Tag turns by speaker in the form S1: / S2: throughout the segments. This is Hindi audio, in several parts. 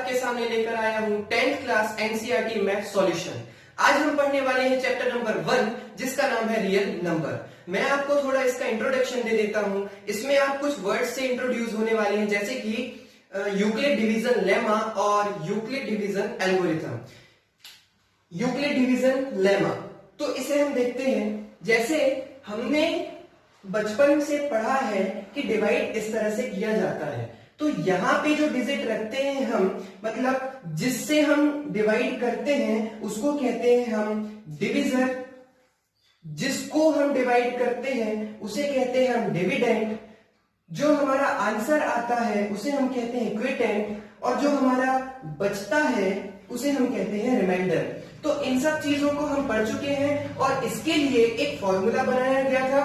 S1: आपके सामने लेकर आया हूँ 10th class NCERT math solution. आज हम पढ़ने वाले हैं चैप्टर नंबर 1 जिसका नाम है रियल नंबर। मैं आपको थोड़ा इसका इंट्रोडक्शन दे देता हूँ। इसमें आप कुछ वर्ड्स से इंट्रोड्यूस होने वाले हैं जैसे कि यूक्लिड डिवीजन लेमा और Euclid division algorithm. Euclid division lemma तो इसे हम देखते हैं। जैसे हमने बचपन से पढ़ा है कि डिवाइड इस तरह से किया जाता है, तो यहां पे जो डिजिट रखते हैं हम, मतलब जिससे हम डिवाइड करते हैं उसको कहते हैं हम डिविजर। जिसको हम डिवाइड करते हैं उसे कहते हैं हम डिविडेंड। जो हमारा आंसर आता है उसे हम कहते हैं क्विटेंट, और जो हमारा बचता है उसे हम कहते हैं रिमाइंडर। तो इन सब चीजों को हम पढ़ चुके हैं और इसके लिए एक फॉर्मूला बनाया गया था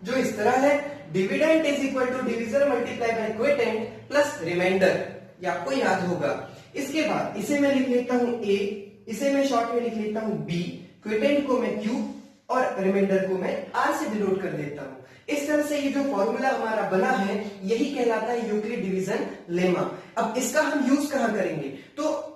S1: जो इस तरह है, dividend is equal to divisor multiply by quotient plus remainder. ये आपको याद होगा। इसके बाद इसे मैं लिख लेता हूं ए, इसे मैं शॉर्ट में लिख लेता हूं बी, क्विटेंट को मैं क्यू और रिमाइंडर को मैं आर से डिनोट कर देता हूं। इस तरह से ये जो फॉर्मूला हमारा बना है यही कहलाता है यूक्लिड डिवीजन लेमा। अब इसका हम यूज कहां करेंगे, तो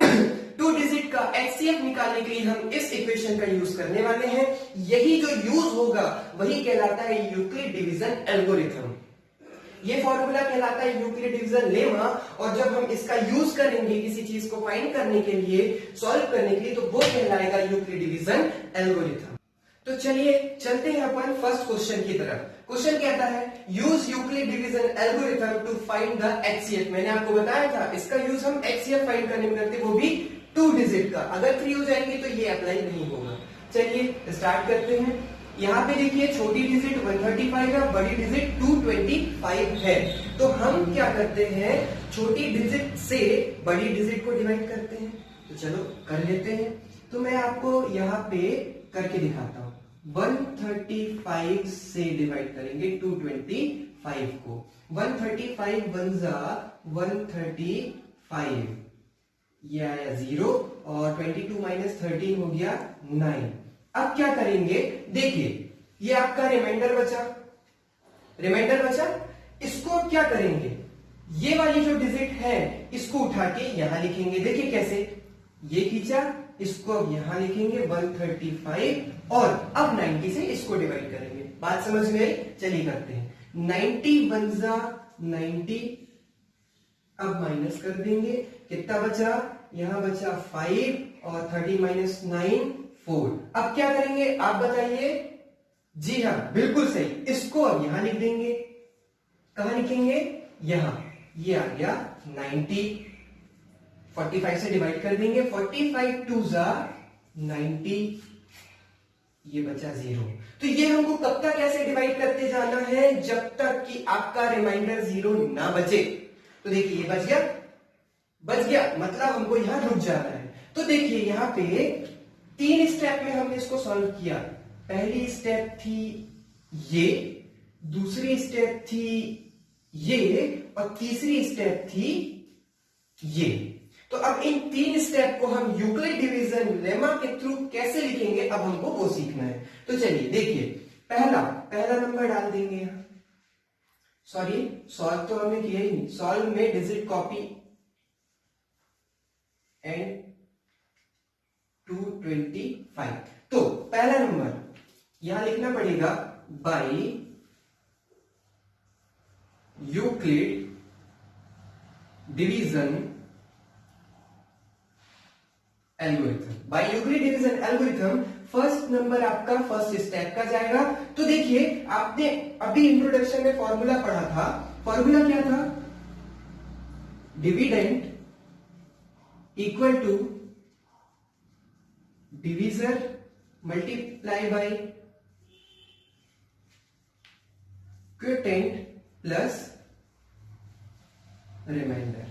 S1: 2 डिजिट का एचसीएफ निकालने के लिए हम इस इक्वेशन का यूज करने वाले हैं। यही जो यूज होगा वही कहलाता है यूक्लिड डिवीजन एल्गोरिथम। ये फॉर्मूला कहलाता है यूक्लिड डिवीजन लेमा, और जब हम इसका यूज करेंगे किसी चीज को फाइंड करने के लिए, सॉल्व करने के लिए, तो वो कहलाएगा यूक्लिड डिवीजन एल्गोरिथम। तो चलिए चलते हैं अपन फर्स्ट क्वेश्चन की तरफ। क्वेश्चन कहता है use Euclid division algorithm to find the HCF. मैंने आपको बताया था इसका यूज हम एचसीएफ फाइंड करने में करते, वो भी 2 डिजिट का। अगर 3 हो जाएंगे तो ये अप्लाई नहीं होगा। चलिए स्टार्ट करते हैं। यहाँ पे देखिए छोटी डिजिट 135 है, बड़ी डिजिट 225 है। तो हम क्या करते हैं, छोटी डिजिट से बड़ी डिजिट को डिवाइड करते हैं। तो चलो कर लेते हैं। तो मैं आपको यहाँ पे करके दिखाता हूँ। 135 से डिवाइड करेंगे 225 को। 135 वन जा 135, ये आया 0 और 22 माइनस 13 हो गया 9। अब क्या करेंगे, देखिए ये आपका रिमाइंडर बचा। इसको क्या करेंगे, ये वाली जो डिजिट है इसको उठा के यहां लिखेंगे। देखिए कैसे, ये खींचा, इसको अब यहां लिखेंगे 135 और अब 90 से इसको डिवाइड करेंगे। बात समझ में आई? चलिए करते हैं। 90 वन जा 90, अब माइनस कर देंगे, कितना बचा, यहां बचा 5 और 30 माइनस 9 4। अब क्या करेंगे आप बताइए? जी हाँ बिल्कुल सही, इसको अब यहां लिख देंगे। कहां लिखेंगे? यहां। ये आ गया 90, 45 से डिवाइड कर देंगे। 45 टू जा 90, ये बचा 0। तो ये हमको कब तक ऐसे डिवाइड करते जाना है, जब तक कि आपका रिमाइंडर 0 ना बचे। तो देखिए ये बच गया, मतलब हमको यहां रुक जाना है। तो देखिए यहां पे 3 स्टेप में हमने इसको सॉल्व किया। पहली स्टेप थी ये, दूसरी स्टेप थी ये, और तीसरी स्टेप थी ये। तो अब इन 3 स्टेप को हम यूक्लिड डिवीजन लेमा के थ्रू कैसे लिखेंगे, अब हमको वो सीखना है। तो चलिए देखिए, पहला नंबर डाल देंगे यहां। सॉरी, सॉल्व तो हमने किया ही नहीं। सॉल्व में डिजिट कॉपी एंड 225। तो पहला नंबर यहां लिखना पड़ेगा by Euclid division algorithm. By Euclid division algorithm first number आपका फर्स्ट स्टेप का जाएगा। तो देखिए आपने अभी इंट्रोडक्शन में फॉर्मूला पढ़ा था। फॉर्मूला क्या था? Dividend equal to divisor multiply by quotient plus remainder.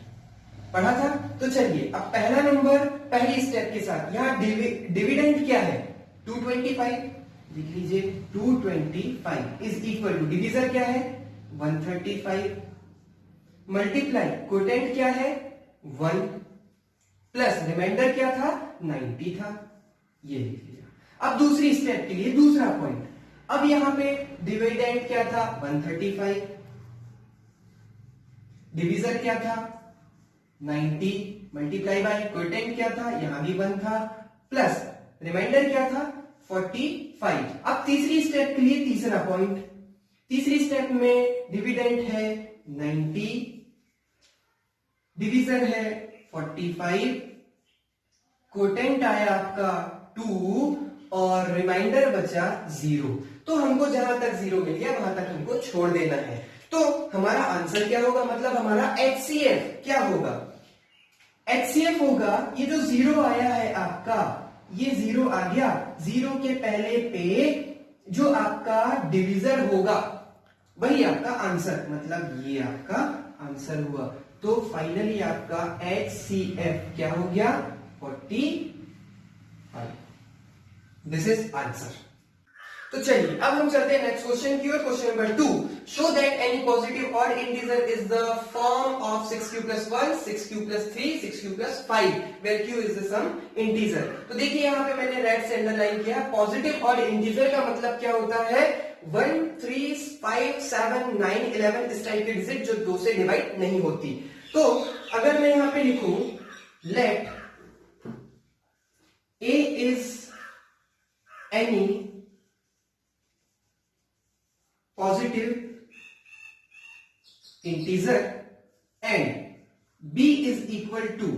S1: पढ़ा था। तो चलिए अब पहला नंबर पहली स्टेप के साथ, यहां डिविडेंड क्या है 225, लिख लीजिए 225 इज इक्वल टू डिवीजर क्या है 135, मल्टीप्लाई क्वोटेंट क्या है 1, प्लस रिमाइंडर क्या था 90 था, ये लिख लिया। अब दूसरी स्टेप के लिए दूसरा पॉइंट, अब यहां पे डिविडेंड क्या था 135, डिवीजर क्या था 90 मल्टीप्लाई बाय क्वोटेंट क्या था, यहां भी 1 था, प्लस रिमाइंडर क्या था 45। अब तीसरी स्टेप के लिए तीसरा पॉइंट, तीसरी स्टेप में डिविडेंड है 90, डिवीजर है 45, क्वोटेंट आया आपका 2 और रिमाइंडर बचा 0। तो हमको जहां तक 0 मिल गया वहां तक हमको छोड़ देना है। तो हमारा आंसर क्या होगा, मतलब हमारा HCF क्या होगा, HCF होगा ये जो 0 आया है आपका, ये 0 आ गया, 0 के पहले पे जो आपका डिवीजर होगा वही आपका आंसर, मतलब ये आपका आंसर हुआ। तो फाइनली आपका HCF क्या हो गया 45। This is answer. तो चलिए अब हम चलते हैं नेक्स्ट क्वेश्चन की ओर। Question number 2, show that any positive odd integer is the form of 6q + 1, 6q + 3, 6q + 5 where q is the some integer. तो देखिए यहां पे मैंने रेड से अंडरलाइन किया, पॉजिटिव और इंटीजर का मतलब क्या होता है 1, 3, 5, 7, 9, 11 इस टाइप के डिजिट जो 2 से डिवाइड नहीं होती। तो अगर मैं यहां पे लिखूं let a is any positive integer and b is equal to,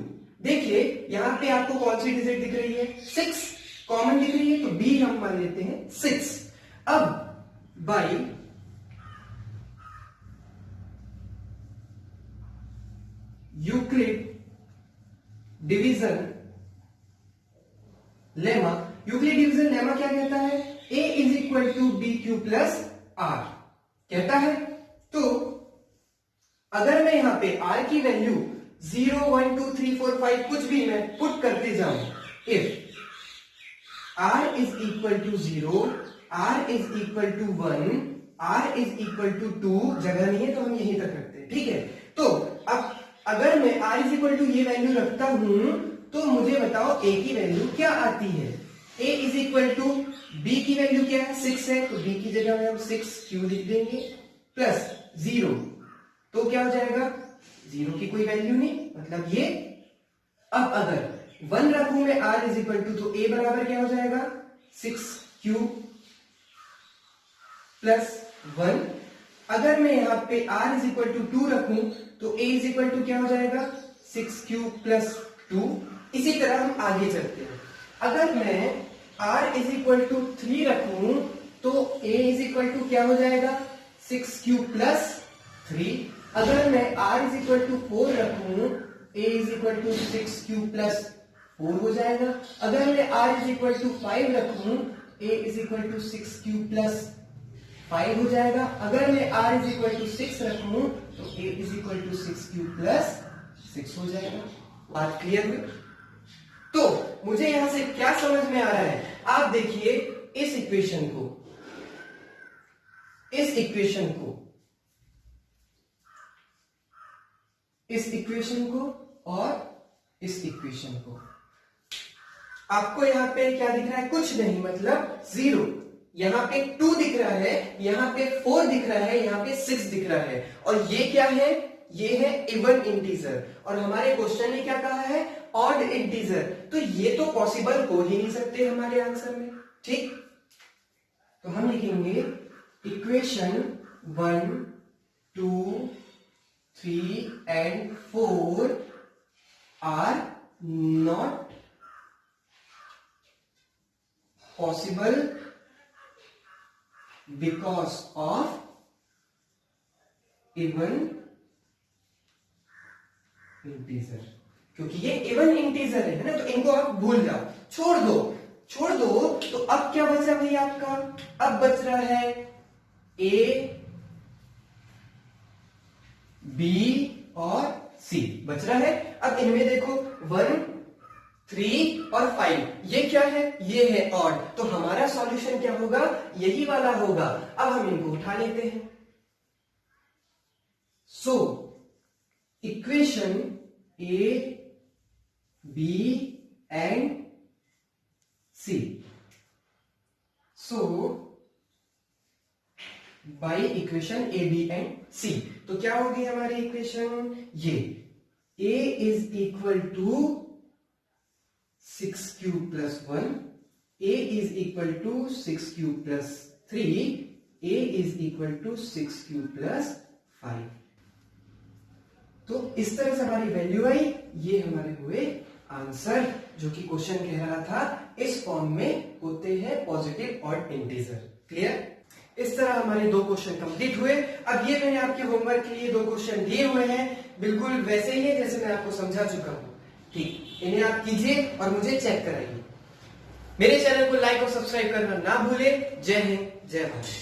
S1: देखिए यहां पे आपको कौन सी डिजिट दिख रही है 6 कॉमन दिख रही है, तो b हम मान लेते हैं 6। अब by Euclid division lemma, Euclid division lemma क्या कहता है a is equal to b q plus r कहता है। तो अगर मैं यहां पे r की वैल्यू 0, 1, 2, 3, 4, 5 कुछ भी मैं पुट करते जाऊं, if r is equal to 0, r is equal to 1, r is equal to 2, जगह नहीं है तो हम यहीं तक रखते हैं, ठीक है। तो अब अगर मैं r इज इक्वल टू ये वैल्यू रखता हूं तो मुझे बताओ a की वैल्यू क्या आती है, a is equal to b की वैल्यू क्या है 6 है, तो b की जगह में हम 6q लिख देंगे प्लस 0, तो क्या हो जाएगा 0 की कोई वैल्यू नहीं, मतलब ये। अब अगर 1 रखूं मैं r इज इक्वल टू, तो a बराबर क्या हो जाएगा 6q प्लस 1। अगर मैं यहां पे r इज इक्वल टू 2 रखूं तो a इज इक्वल टू क्या हो जाएगा 6q प्लस 2। इसी तरह हम आगे चलते हैं, अगर मैं r इज इक्वल टू 3 रखूं तो a इज इक्वल टू क्या हो जाएगा 6q प्लस 3। अगर मैं r इज इक्वल टू 4 रखूं a is equal to 6q plus 4 हो जाएगा। अगर मैं r इज इक्वल टू 5 रखूं a is equal to 6q plus 5 हो जाएगा। अगर मैं r इज इक्वल टू 6 रखूं तो a is equal to 6q plus 6 हो जाएगा। बात क्लियर हुई? तो मुझे यहां से क्या समझ में आ रहा है, आप देखिए इस इक्वेशन को, इस इक्वेशन को, इस इक्वेशन को और इस इक्वेशन को, आपको यहां पे क्या दिख रहा है, कुछ नहीं, मतलब 0। यहां पे 2 दिख रहा है, यहां पे 4 दिख रहा है, यहां पे 6 दिख रहा है, और ये क्या है, ये है इवन इंटीजर, और हमारे क्वेश्चन ने क्या कहा है ऑड इंटीजर, तो ये तो पॉसिबल हो ही नहीं सकते हमारे आंसर में, ठीक। तो हम लिखेंगे equation 1, 2, 3 and 4 are not possible because of even integer, क्योंकि ये इवन इंटीजर है ना, तो इनको आप भूल जाओ, छोड़ दो, छोड़ दो। तो अब क्या बचा भाई आपका, अब बच रहा है a, b और c बच रहा है। अब इनमें देखो 1, 3 और 5, ये क्या है, ये है ऑड, तो हमारा सॉल्यूशन क्या होगा, यही वाला होगा। अब हम इनको उठा लेते हैं। So equation a, b and c, so by equation a, b and c, तो क्या होगी हमारी इक्वेशन, ये a is equal to 6 cube plus 1, a is equal to 6 cube plus 3, a is equal to 6 cube plus 5। तो इस तरह से हमारी वैल्यू आई, ये हमारे हुए आंसर, जो कि क्वेश्चन कह रहा था इस फॉर्म में होते हैं पॉजिटिव और इंटीजर। क्लियर? इस तरह हमारे 2 क्वेश्चन कंप्लीट हुए। अब ये मैंने आपके होमवर्क के लिए 2 क्वेश्चन दिए हुए हैं, बिल्कुल वैसे ही है जैसे मैं आपको समझा चुका हूं। ठीक, इन्हें आप कीजिए और मुझे चेक कराइए। मेरे चैनल को लाइक और सब्सक्राइब करना ना भूलें। जय हिंद, जय भारत।